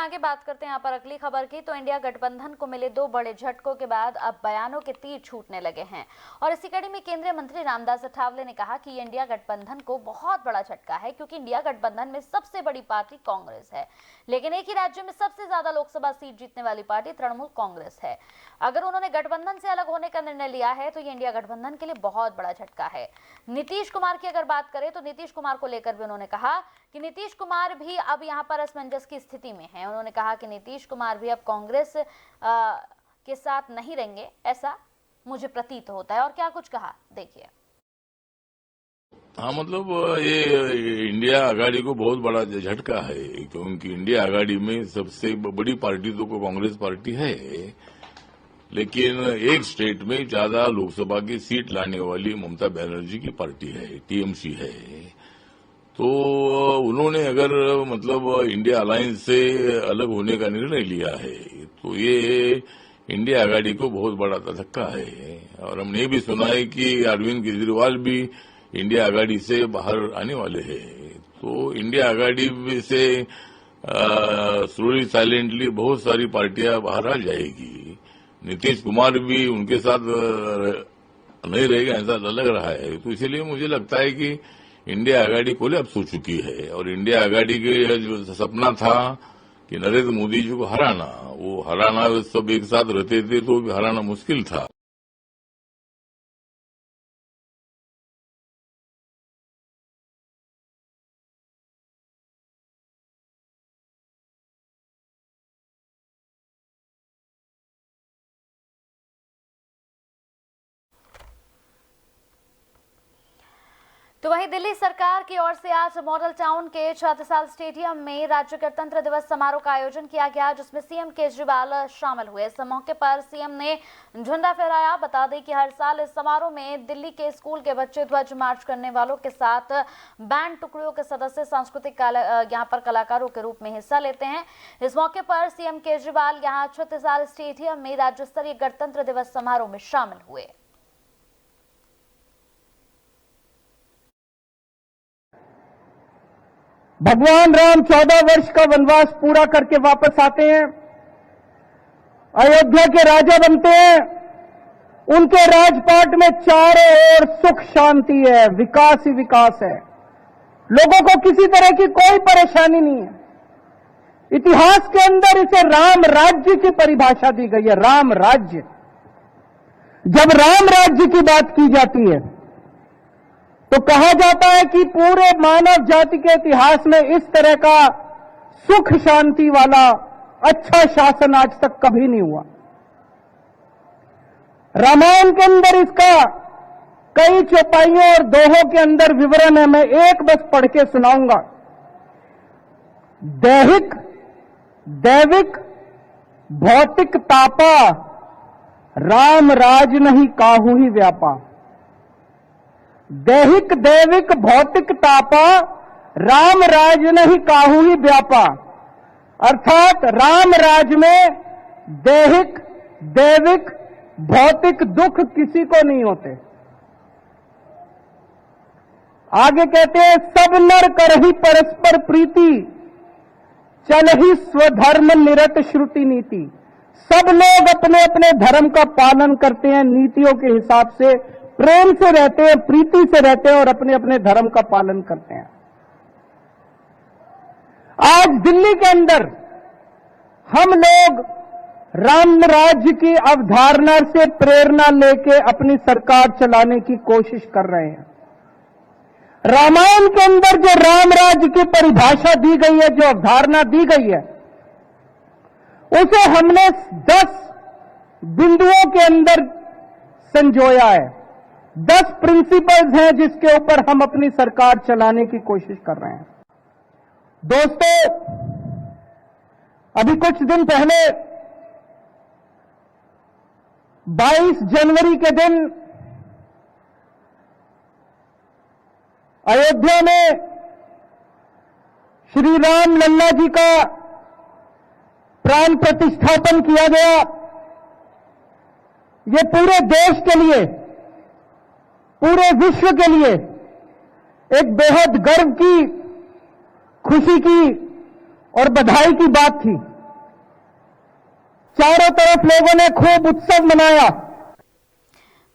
आगे बात करते हैं यहाँ पर अगली खबर की। तो इंडिया गठबंधन को मिले 2 बड़े झटकों के बाद अब बयानों के तीर छूटने लगे हैं और इसी कड़ी में केंद्रीय मंत्री रामदास अठावले ने कहा कि ये इंडिया गठबंधन को बहुत बड़ा झटका है, क्योंकि इंडिया गठबंधन में सबसे बड़ी पार्टी कांग्रेस है, लेकिन एक ही राज्य में सबसे ज्यादा लोकसभा सीट जीतने वाली पार्टी तृणमूल कांग्रेस है। अगर उन्होंने गठबंधन से अलग होने का निर्णय लिया है तो ये इंडिया गठबंधन के लिए बहुत बड़ा झटका है। नीतीश कुमार की अगर बात करें तो नीतीश कुमार को लेकर भी उन्होंने कहा कि नीतीश कुमार भी अब यहाँ पर असमंजस की स्थिति में है। उन्होंने कहा कि नीतीश कुमार भी अब कांग्रेस के साथ नहीं रहेंगे, ऐसा मुझे प्रतीत होता है। और क्या कुछ कहा, देखिए। हाँ, मतलब ये इंडिया आघाड़ी को बहुत बड़ा झटका है, क्योंकि इंडिया आघाड़ी में सबसे बड़ी पार्टी तो कांग्रेस पार्टी है, लेकिन एक स्टेट में ज्यादा लोकसभा की सीट लाने वाली ममता बनर्जी की पार्टी है, टीएमसी है। तो उन्होंने अगर मतलब इंडिया अलायंस से अलग होने का निर्णय लिया है तो ये इंडिया आघाड़ी को बहुत बड़ा धक्का है। और हमने ये भी सुना है कि अरविंद केजरीवाल भी इंडिया आघाड़ी से बाहर आने वाले हैं। तो इंडिया आघाड़ी से स्लोली साइलेंटली बहुत सारी पार्टियां बाहर आ जाएगी। नीतीश कुमार भी उनके साथ नहीं रहेगा, ऐसा लग रहा है। तो इसलिए मुझे लगता है कि इंडिया आघाड़ी कोलैप्स हो चुकी है और इंडिया आघाड़ी के जो सपना था कि नरेंद्र मोदी जी को हराना, वो हराना सब एक साथ रहते थे तो भी हराना मुश्किल था। तो वहीं दिल्ली सरकार की ओर से आज मॉडल टाउन के छत्रसाल स्टेडियम में राज्य गणतंत्र दिवस समारोह का आयोजन किया गया, जिसमें सीएम केजरीवाल शामिल हुए। इस मौके पर सीएम ने झंडा फहराया। बता दें कि हर साल इस समारोह में दिल्ली के स्कूल के बच्चे ध्वज मार्च करने वालों के साथ बैंड टुकड़ियों के सदस्य सांस्कृतिक यहाँ पर कलाकारों के रूप में हिस्सा लेते हैं। इस मौके पर सीएम केजरीवाल यहाँ छत्रसाल स्टेडियम में राज्य स्तरीय गणतंत्र दिवस समारोह में शामिल हुए। भगवान राम 14 वर्ष का वनवास पूरा करके वापस आते हैं, अयोध्या के राजा बनते हैं। उनके राजपाट में चारों ओर सुख शांति है, विकास ही विकास है। लोगों को किसी तरह की कोई परेशानी नहीं है। इतिहास के अंदर इसे राम राज्य की परिभाषा दी गई है, राम राज्य। जब राम राज्य की बात की जाती है तो कहा जाता है कि पूरे मानव जाति के इतिहास में इस तरह का सुख शांति वाला अच्छा शासन आज तक कभी नहीं हुआ। रामायण के अंदर इसका कई चौपाइयों और दोहों के अंदर विवरण है। मैं एक बस पढ़ के सुनाऊंगा। दैहिक दैविक भौतिक तापा, राम राज नहीं काहू ही व्यापा। दैहिक दैविक भौतिक तापा, राम राज नहीं काहू ही व्यापा। अर्थात राम राज में दैहिक दैविक भौतिक दुख किसी को नहीं होते। आगे कहते हैं, सब नर करहि परस्पर प्रीति, चलहि स्वधर्म निरत श्रुति नीति। सब लोग अपने अपने धर्म का पालन करते हैं, नीतियों के हिसाब से प्रेम से रहते हैं, प्रीति से रहते हैं और अपने अपने धर्म का पालन करते हैं। आज दिल्ली के अंदर हम लोग राम राज्य की अवधारणा से प्रेरणा लेके अपनी सरकार चलाने की कोशिश कर रहे हैं। रामायण के अंदर जो राम राज्य की परिभाषा दी गई है, जो अवधारणा दी गई है, उसे हमने 10 बिंदुओं के अंदर संजोया है। 10 प्रिंसिपल्स हैं जिसके ऊपर हम अपनी सरकार चलाने की कोशिश कर रहे हैं। दोस्तों, अभी कुछ दिन पहले 22 जनवरी के दिन अयोध्या में श्री राम लल्ला जी का प्राण प्रतिष्ठापन किया गया। ये पूरे देश के लिए, पूरे विश्व के लिए एक बेहद गर्व की, खुशी की और बधाई की बात थी। चारों तरफ लोगों ने खूब उत्सव मनाया।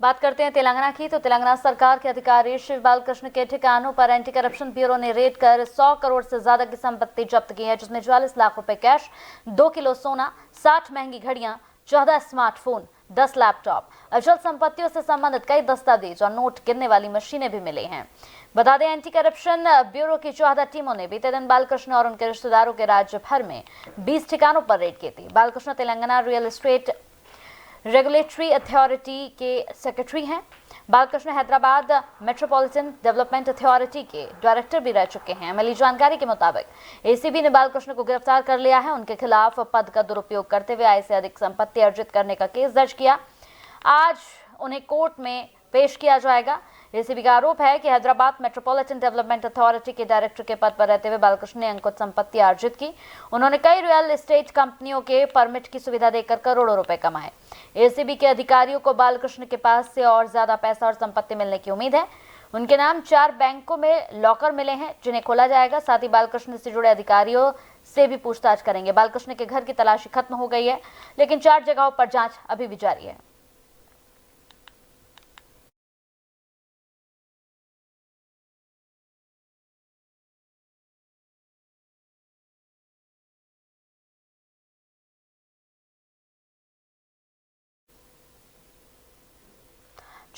बात करते हैं तेलंगाना की, तो तेलंगाना सरकार के अधिकारी शिव बालकृष्ण के ठिकानों पर एंटी करप्शन ब्यूरो ने रेड कर 100 करोड़ से ज्यादा की संपत्ति जब्त की है, जिसमें 44 लाख रुपए कैश, 2 किलो सोना, 60 महंगी घड़ियां, 14 स्मार्टफोन, 10 लैपटॉप, अचल संपत्तियों से संबंधित कई दस्तावेज और नोट गिनने वाली मशीनें भी मिली हैं। बता दें, एंटी करप्शन ब्यूरो की 14 टीमों ने बीते दिन बालकृष्ण और उनके रिश्तेदारों के राज्य भर में 20 ठिकानों पर रेड की थी। Balkrishna Telangana real estate regulatory authority के सेक्रेटरी हैं। Balkrishna Hyderabad metropolitan development authority के डायरेक्टर भी रह चुके हैं। मिली जानकारी के मुताबिक एसीबी ने बालकृष्ण को गिरफ्तार कर लिया है। उनके खिलाफ पद का दुरुपयोग करते हुए आय से अधिक संपत्ति अर्जित करने का केस दर्ज किया। आज उन्हें कोर्ट में पेश किया जाएगा। एसीबी का आरोप है कि हैदराबाद मेट्रोपॉलिटन डेवलपमेंट अथॉरिटी के डायरेक्टर के पद पर रहते हुए बालकृष्ण ने अंकुश संपत्ति अर्जित की। उन्होंने कई रियल एस्टेट कंपनियों के परमिट की सुविधा देकर करोड़ों रुपए कमाए। एसीबी के अधिकारियों को बालकृष्ण के पास से और ज्यादा पैसा और संपत्ति मिलने की उम्मीद है। उनके नाम 4 बैंकों में लॉकर मिले हैं, जिन्हें खोला जाएगा। साथ ही बालकृष्ण से जुड़े अधिकारियों से भी पूछताछ करेंगे। बालकृष्ण के घर की तलाशी खत्म हो गई है, लेकिन 4 जगहों पर जांच अभी भी जारी है।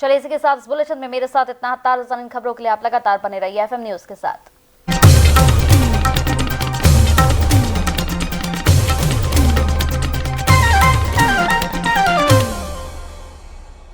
चलिए, इसी के साथ इस बुलेटिन में मेरे साथ इतना। ताज़ा खबरों के लिए आप लगातार बने रहिए एफएम न्यूज के साथ।